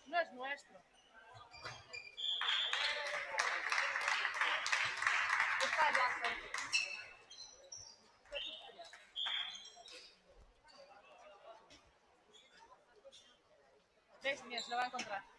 No es nuestro. Está allá. ¿Ves? Mira, se lo va a encontrar.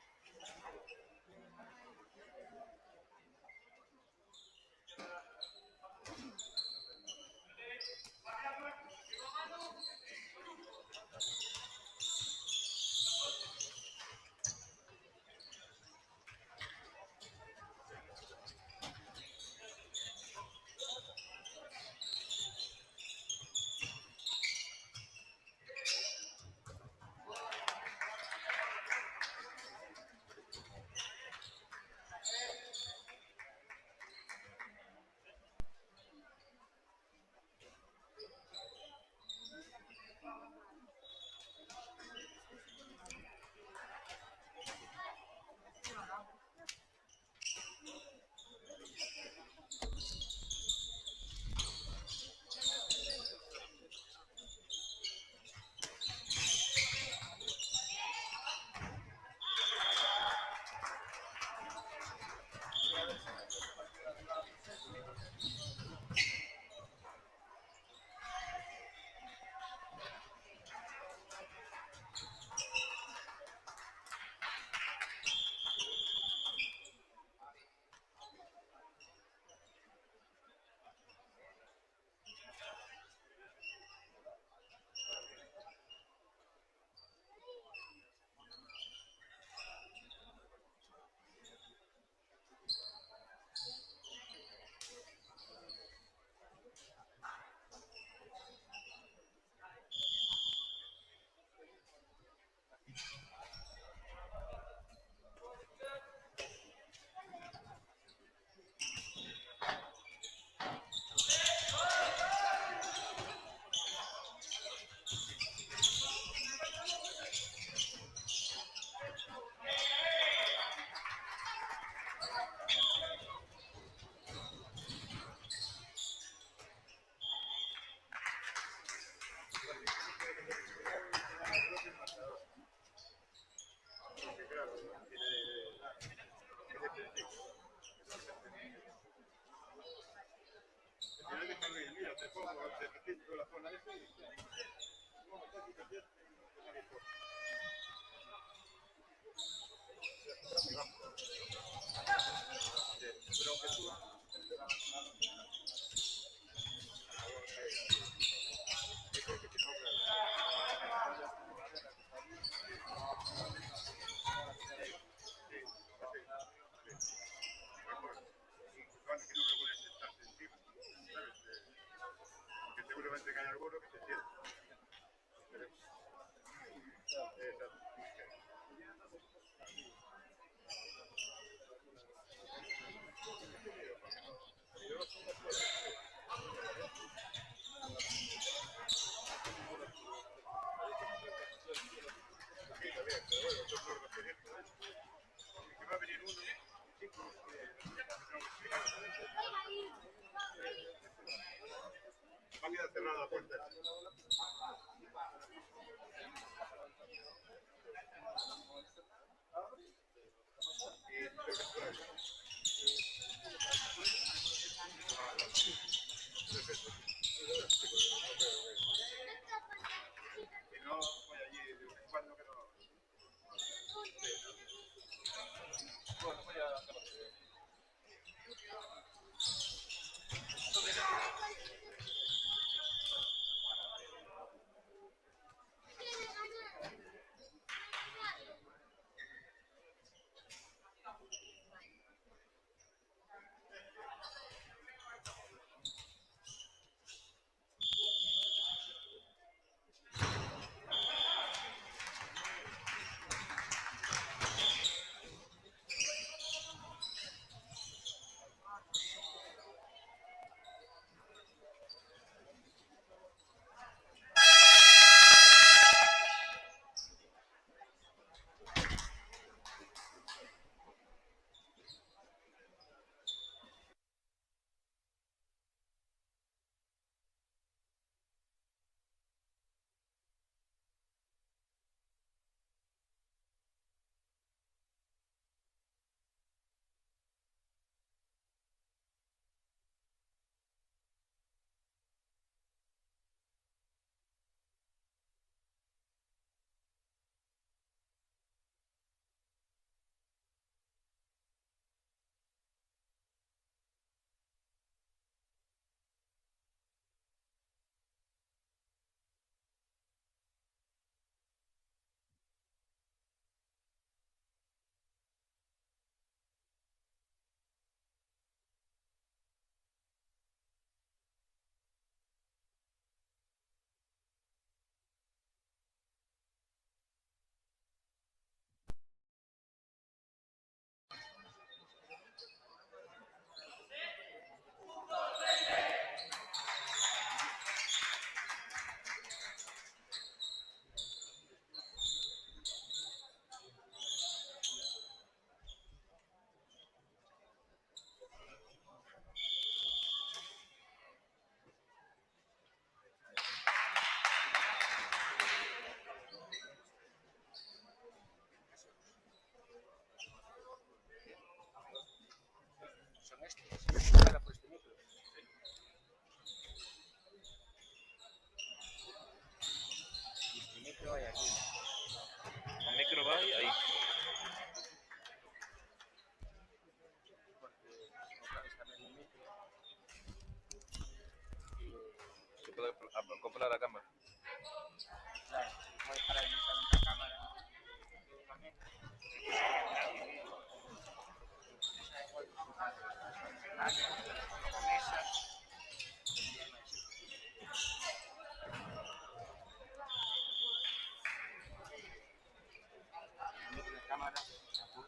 Mira, te pongo, te repito la zona esa y... Seguramente que hay alguno que se siente. Va a venir uno. Va a quedar cerrada la puerta. Si no, voy allí de vez en cuando que no. Bueno, voy a... Son estos. Para por este micro. Este micro hay aquí. El micro va ahí. Porque como pones también el micro. Se puede acoplar la cámara. Claro, voy para directamente la cámara. También.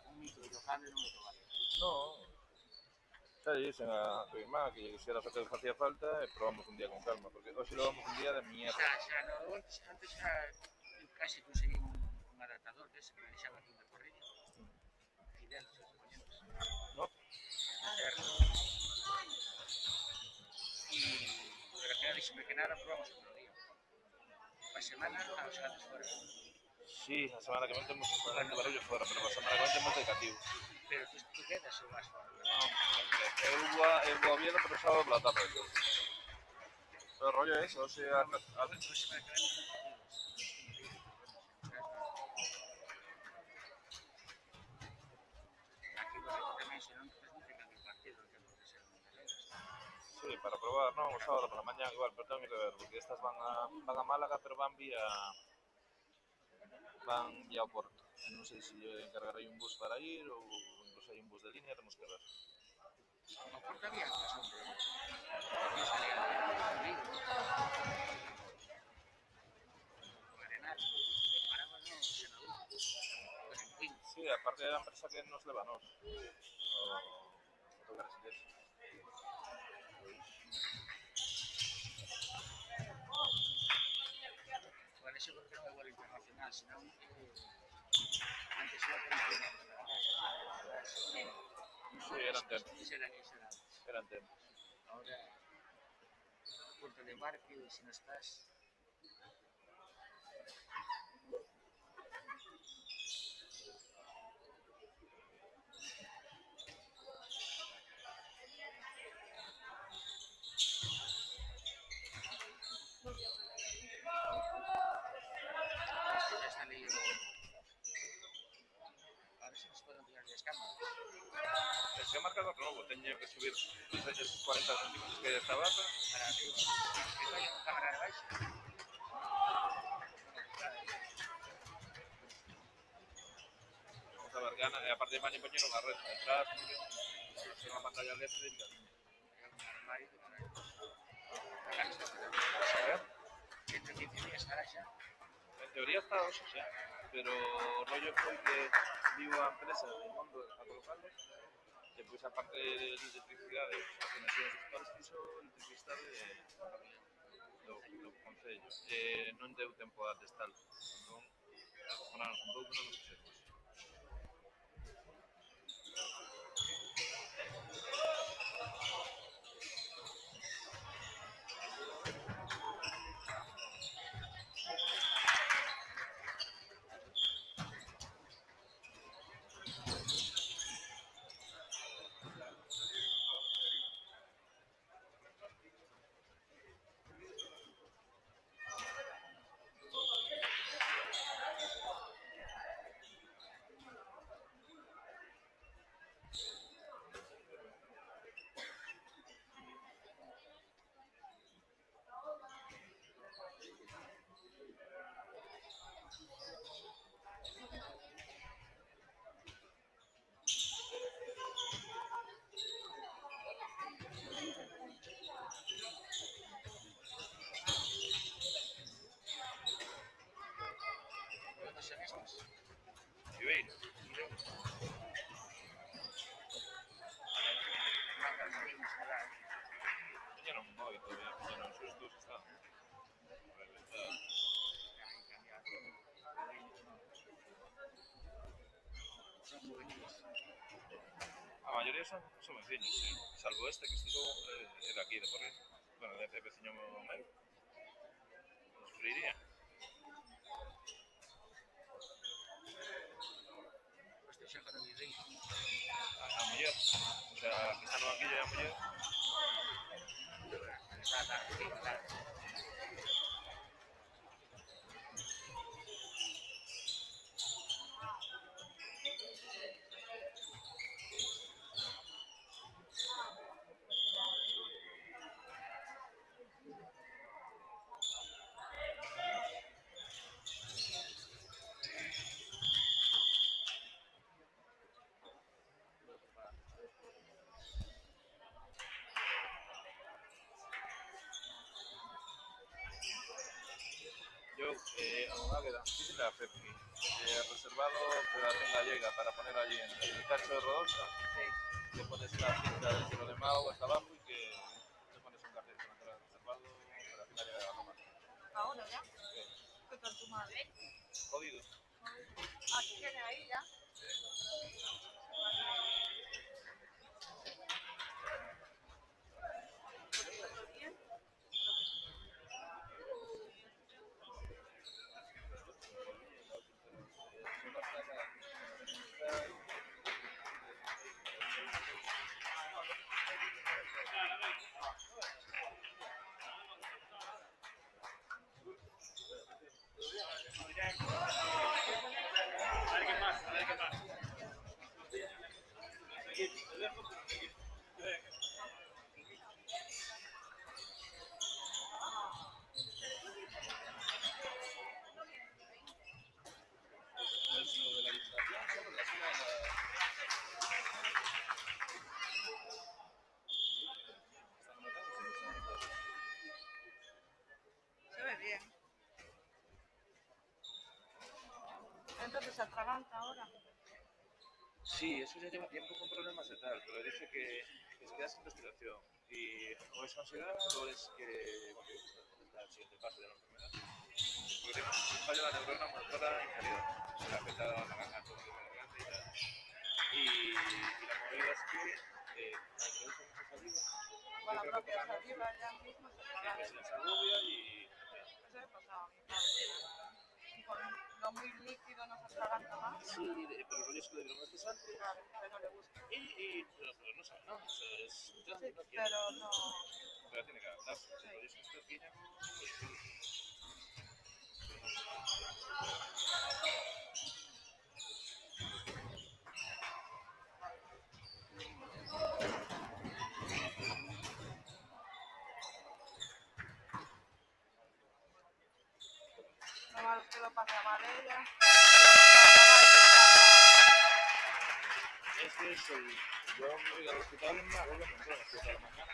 Un micro y cable non me vale. No. Xa lle dixen a tu irmá que se era só que facía falta e probamos un día con calma, porque hoxe lo vamos un día de mierda. Xa, no, antes xa casi conseguí un adaptador dese que me deixaba aquí un recorrido. Fidel, se os coñeces. No? Pero al final dixeme que nada, probamos outro día. Pa semana, os antes fora. Sí, a semana que ven temos bastante barullo fora, pero a semana que ven temos de cativo. Pero tú quedas ou vas fora? Eu vou a Oviedo, pero sábado pola tarde. O rollo é eso, se a... Pois vai quedar nos partidos. Aquí vosotros tamén se non transmiten o partido que pode ser un Galegas. Sí, para probar, non, o sábado pola mañá igual, pero tengo que ver, porque estas van a Málaga, pero van vía ao Porto. Non sei se encargarei un bus para ir ou incluso hai un bus de línea, temos que ver. O Porto había pasado un problema. Aquí salía de Vigo. O Arenal. Paraba no Senador. Pues en fin. Sí, aparte da empresa que nos leva a nos. O tocar ese eso. Por eso porque non é vuelo internacional, senón antes era por Sí, eran tempos. Eran tempos. Ahora, punto de embarque, si no estás... Ya está leído. Ahora sí nos pueden tirar las cámaras. Se ha marcado nuevo, teño que subir esos 40 centímetros que hay esta barra. Para arriba. ¿Esto hay una cámara de baixo? Vamos a ver, gana, aparte de mañana poñeron a red detrás, es una pantalla eléctrica. Hay un armario que pone... Entre 15 días estará xa. En teoría está hoxe xa, pero o rollo foi que viu a empresa de Mondo a colocarlos, e pois a parte de electricidade, as conexiones dos pares fixo electricidade do Concello, non deu tempo a testalo, entón, ponanos un pouco non nos fixemos. ¿Cuántos son estos? Ribeiro, Marcas de mismos, ¿verdad? teñeron un móvil todavía, teñeron sustos, está. Ahí cambiado. Son juveniles. A maioría son veciños, sí. Salvo este que estivo de aquí, de Porrión. Bueno, de veciño meu. Nos freiría. Este xa con o virrey. A muller. O sea, que está no banquillo é a muller. Está aquí, claro. Yo, a Águeda, dice a Pepi, reservado Federación Gallega para poner allí en el cacho de Rodosa, que pones la cinta del tiro de Mau hasta abajo y que te pones un cartel con entrada reservado Federación Gallega de Roma. Ahora ya. ¿Qué? ¿Qué tal tu madre? Jodido. Ah, ¿qué tiene ahí ya? Se ve bien. Entonces se atraganta ahora. Sí, eso ya lleva tiempo con problemas de tal, pero dice que se queda sin respiración. Y o es ansiedad o es que está el siguiente paso de la enfermedad. Porque tiene un fallo de la neurona motora inferior. Se le afecta la garganta, la garganta y tal. Y la movida es que introduce mucha saliva. Con la propia saliva ya mismo se Que atraganta. se les agobia y Eso me pasaba a mí. Y con lo muy líquido no se atraganta más. sí, pero el rollo es que le dieron este salto Claro, que no le gusta. pero no sabe, ¿no? O sea, es Sí, no quiere, pero no. pero tiene que adaptarse. El Sí. rollo es que esta piña Lo malo que lo pasa mal ella. es que yo me voy al hospital en una vuelta a las 7 de la mañana.